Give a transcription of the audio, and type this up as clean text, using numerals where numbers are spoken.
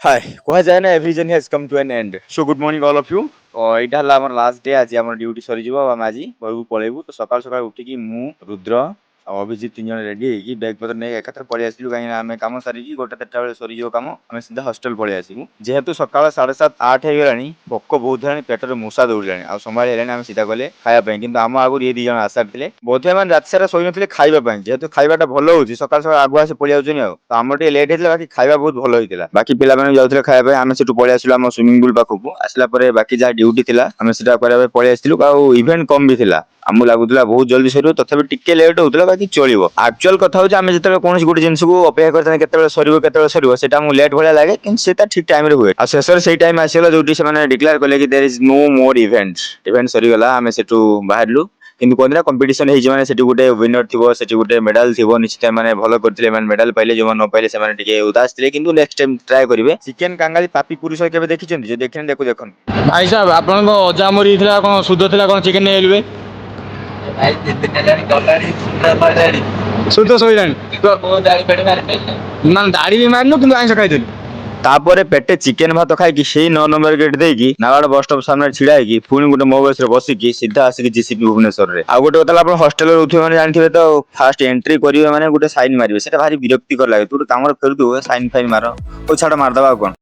हाय कह जाए ना every journey has come to an end so good morning all of you. तो यहाँ है आम लास्ट डे आज आम ड्यूटी सरीज आम आज घर को पलैबू। तो सकाल सकाल उठिकी मु रुद्र और अभिजित तीन जन रेडी होगी बैग पत्र नहीं एकाथर पलि आसलु कहीं आम कम सारिकी गोटे 3टा बेले सरीज कम आम सीधा हॉस्टल पलि आसबू। जेहेतु सकाल 7:30-8 हो गलानी भोक बहुत है पेटर मूषा दौड़ानी आ संभाली आम सीधा गले खायापी कि आम आगुरी ये 2 जन आसार बोधे मैंने रात सारा शोई नी खावाई जेहेतु खावाटा भल हो सकाल सकाल आगुआ से पलि आउछन तो आम टे लेट होता बाकी खावा बहुत भल होता बाकी पिला जाते खायापी आम से पलि आसलु आम स्विमिंग पूल पाखक आसला बाकी जहाँ ड्यूटी थी आम सीटा पलि आसलु इवेंट कम भी था आमको लगुला बहुत जल्दी सर तथापि टिके लेट होता बाकी चलो एक्चुअल कथा हूँ जो कौन गोटे जिन को अपेक्षा करते सर से लेट भाया लगे कि ठीक टाइम हुए आ शेष से टाइम आसगला जो डिक्लेयर कले कि there is no more event सरीगला आम से बाहर किंतु कहते कंपटीशन है से गोटे विनर थी से गोटे मेडाल थी निश्चित मैंने भल करते मेडाल पाइले जो न पाइले से उदास थे कि नेक्स्ट टाइम ट्राए करेंगे। चिकेन कांगाली पापी पुरुष के देखी जो देखने देखो देखो भाई साहब आपन अजा मरी कौन शुद्ध था कौन चिकेन नहीं एलवे भाई 3 दिन हेलानी गलानी शुद्ध शोइलानी तो बहुत दाढ़ी पेट मार पे ना दाढ़ी भी मारनु किंतु आइंस खाइदेलु तापर पेटे चिकेन भात खाई से 9 नंबर गेट देकी नागड़ बस स्टॉप सामने छिड़ा है पुणी गोटे मो बस बसिकी सीधा आसिक जीसीपी भुवनेश्वर में आ गोटे कथा हॉस्टेल उठे जानते तो फास्ट एंट्री करेंगे गोटे साइन मारे से भारी विरक्तिकर लगे तू कम फेरुथु साइन फाइन मार छाड़ मारदे कौन।